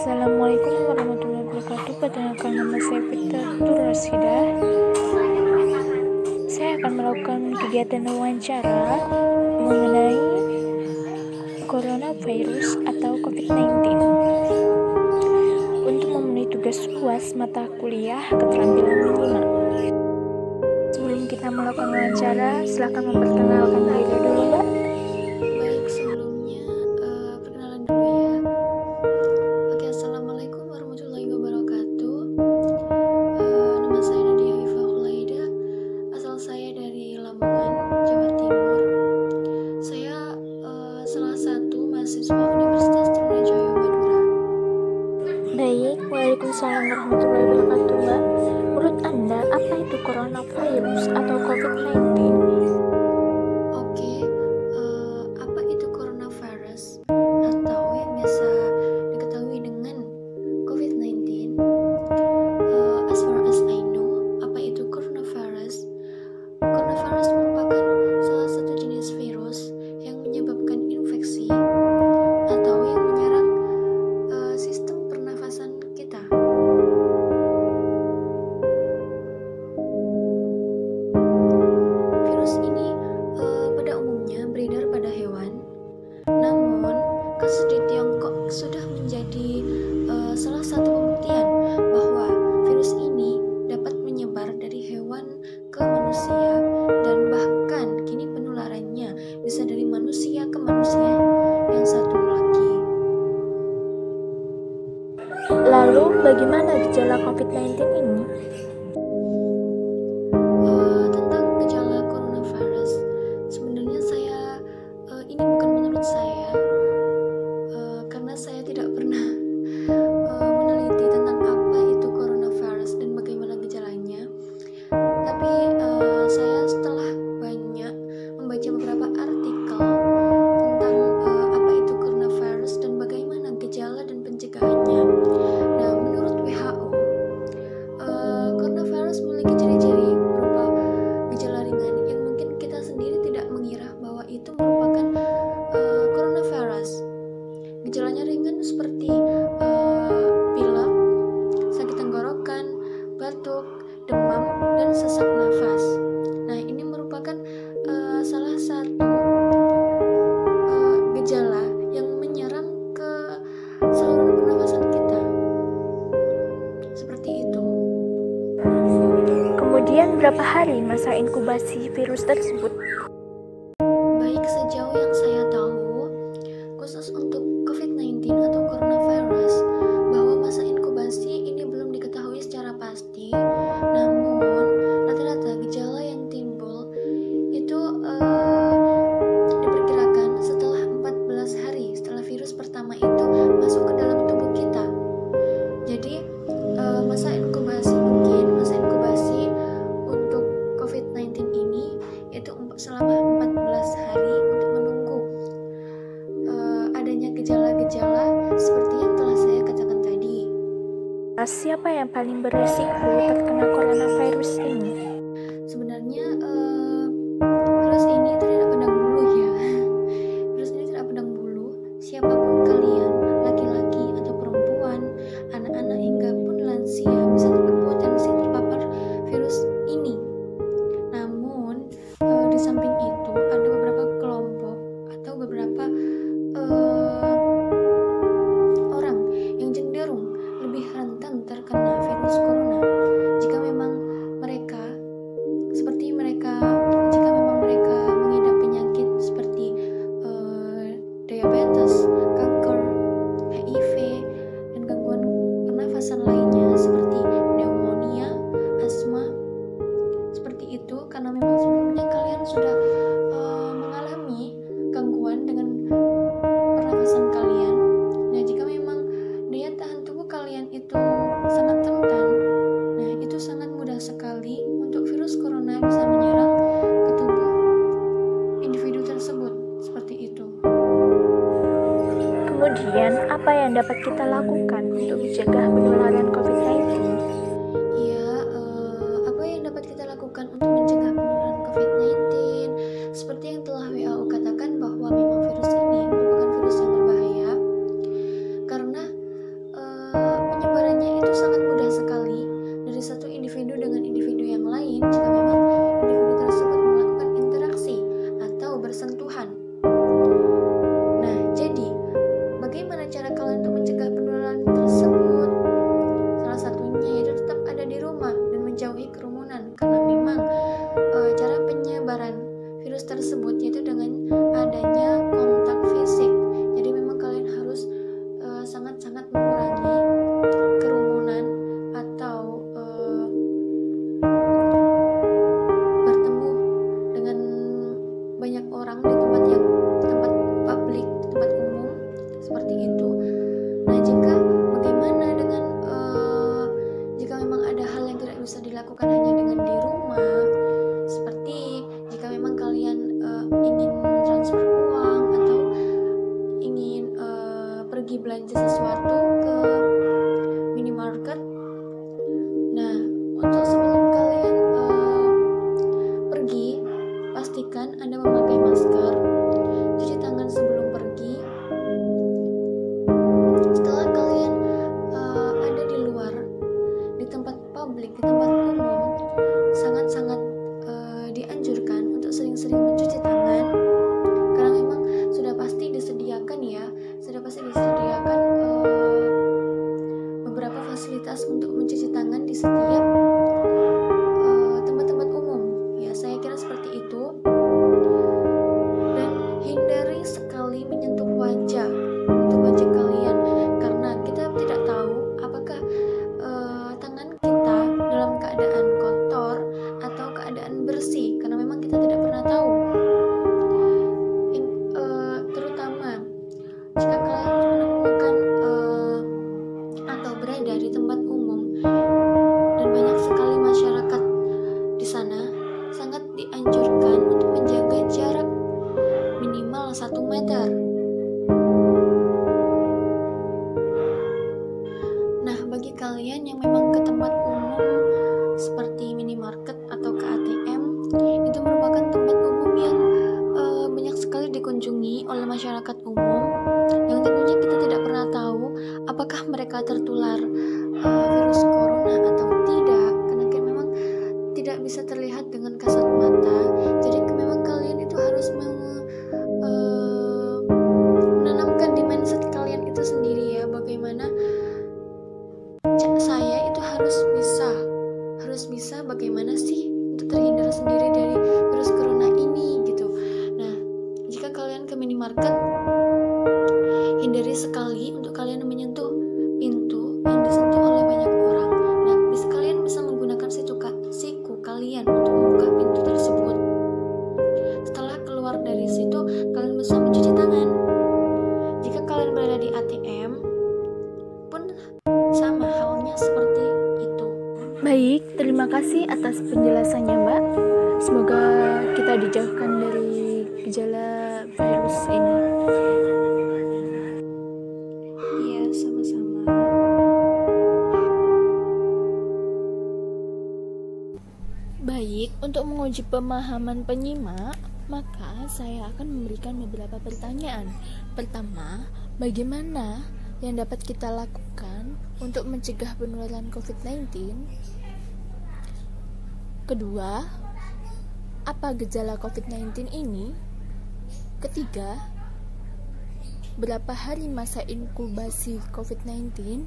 Assalamualaikum warahmatullahi wabarakatuh. Perkenalkan, nama saya Fitri Rasida. Saya akan melakukan kegiatan wawancara mengenai coronavirus atau COVID-19 untuk memenuhi tugas UAS mata kuliah keterampilan minimal. Sebelum kita melakukan wawancara, silakan memperkenalkan diri dulu, Mbak. Baik, sebelumnya perkenalan dulu ya. Oke, assalamualaikum warahmatullahi wabarakatuh. Nama saya Nadia Ifah Khulaida. Asal saya dari Lamongan, Jawa Timur. Saya salah satu mahasiswa Universitas Trunojoyo Madura. Baik, waalaikumsalam warahmatullahi wabarakatuh, Mbak. Menurut Anda, apa itu coronavirus atau COVID-19? Oke, apa itu coronavirus atau yang biasa diketahui dengan COVID-19? As far as I know, apa itu coronavirus? Coronavirus merupakan salah satu jenis virus yang menyebabkan infeksi atau yang menyerang sistem pernafasan kita. Virus ini pada umumnya beredar pada hewan, namun kasus di Tiongkok sudah menjadi salah satu pembuktian bahwa virus ini dapat menyebar dari hewan ke manusia dan bahkan kini penularannya bisa dari manusia ke manusia yang satu lagi. Lalu, bagaimana gejala COVID-19 ini? Tentang gejala coronavirus, sebenarnya saya ini bukan menurut saya, karena saya tidak pernah meneliti tentang apa itu coronavirus dan bagaimana gejalanya. Tapi saya setelah banyak membaca beberapa artikel tentang apa itu coronavirus dan bagaimana gejala dan pencegahannya. Nah, menurut WHO, coronavirus memiliki ciri-ciri berupa gejala ringan yang mungkin kita sendiri tidak mengira bahwa itu merupakan coronavirus. Gejalanya ringan seperti pilek, sakit tenggorokan, batuk, demam, dan sesak nafas. Nah, ini merupakan salah satu gejala yang menyerang ke saluran pernafasan kita. Seperti itu. Kemudian, berapa hari masa inkubasi virus tersebut? Baik, sejauh yang saya tahu, khusus untuk COVID-19 atau coronavirus, bahwa masa inkubasi ini belum diketahui secara pasti. Namun, rata-rata gejala yang timbul itu diperkirakan setelah 14 hari setelah virus pertama itu masuk ke dalam tubuh kita. Jadi, masa inkubasi untuk COVID-19 ini itu selama 14 hari untuk menunggu adanya gejala-gejala seperti yang telah saya katakan tadi. Siapa yang paling berisiko terkena coronavirus ini? Sebenarnya virus ini tidak pandang bulu ya. Virus ini tidak pandang bulu. Siapapun kalian, laki-laki atau perempuan, anak-anak hingga pun lansia bisa berpotensi terpapar virus ini. Namun di samping itu ada beberapa kelompok atau beberapa orang yang cenderung lebih rentan terkena virus corona jika memang mereka mengidap penyakit seperti diabetes, kanker, HIV, dan gangguan pernafasan lainnya seperti pneumonia, asma. Seperti itu karena memang sebelumnya kalian sudah mengalami gangguan dengan pernafasan kalian. Nah, jika memang daya tahan tubuh kalian itu sangat rentan, nah itu sangat mudah sekali untuk virus corona bisa menyerang ke tubuh individu tersebut. Seperti itu. Kemudian, apa yang dapat kita lakukan untuk mencegah penularan COVID-19? Ya, apa yang dapat kita lakukan untuk mencegah penularan COVID-19? Seperti yang telah WHO katakan bahwa memang virus ini merupakan virus yang berbahaya karena sangat-sangat mengurangi kerumunan atau bertemu dengan banyak orang di tempat publik, di tempat umum seperti itu. Nah, bagaimana dengan jika memang ada hal yang tidak bisa dilakukan hanya dengan di rumah, seperti jika memang kalian ingin transfer uang atau ingin pergi belanja sesuatu ke minimarket. Nah, untuk sebelum kalian pergi, pastikan Anda memakai masker, cuci tangan sebelum pergi. Setelah kalian ada di luar, di tempat publik, di tempat umum, sangat-sangat dianjurkan untuk sering-sering mencuci tangan, karena memang sudah pasti disediakan beberapa fasilitas untuk mencuci tangan di setiap tempat-tempat umum. Ya, saya kira seperti itu. Dan hindari sekali menyentuh wajah kalian, karena kita tidak tahu apakah tangan kita dalam keadaan kotor atau keadaan bersih, karena memang kita tidak pernah tahu. Terutama jika kalian menemukan atau berada di tempat umum dan banyak sekali masyarakat di sana, sangat dianjurkan untuk menjaga jarak minimal 1 meter. Nah, bagi kalian yang memang ke tempat umum seperti minimarket atau ke ATM, itu merupakan tempat umum yang banyak sekali dikunjungi oleh masyarakat umum, yang tentunya kita tidak pernah tahu apakah mereka tertular virus corona atau tidak, karena memang tidak bisa terlihat dengan kasat mata. Jadi memang kalian itu harus menanamkan di mindset kalian itu sendiri, ya, bagaimana saya itu harus bisa bagaimana sih untuk terhindar sendiri dari virus corona ini gitu. Nah, jika kalian ke minimarket, hindari sekali untuk kalian menyentuh pintu yang disentuh oleh banyak orang. Nah, kalian bisa menggunakan siku kalian untuk membuka pintu tersebut. Setelah keluar dari situ, kalian bisa mencuci tangan. Jika kalian berada di ATM pun sama halnya seperti itu. Baik, terima kasih atas penjelasannya, Mbak. Semoga kita dijauhkan dari gejala virus ini. Iya, sama-sama. Baik, untuk menguji pemahaman penyimak, maka saya akan memberikan beberapa pertanyaan. Pertama, bagaimana yang dapat kita lakukan untuk mencegah penularan COVID-19? Kedua, apa gejala COVID-19 ini? Ketiga, berapa hari masa inkubasi COVID-19?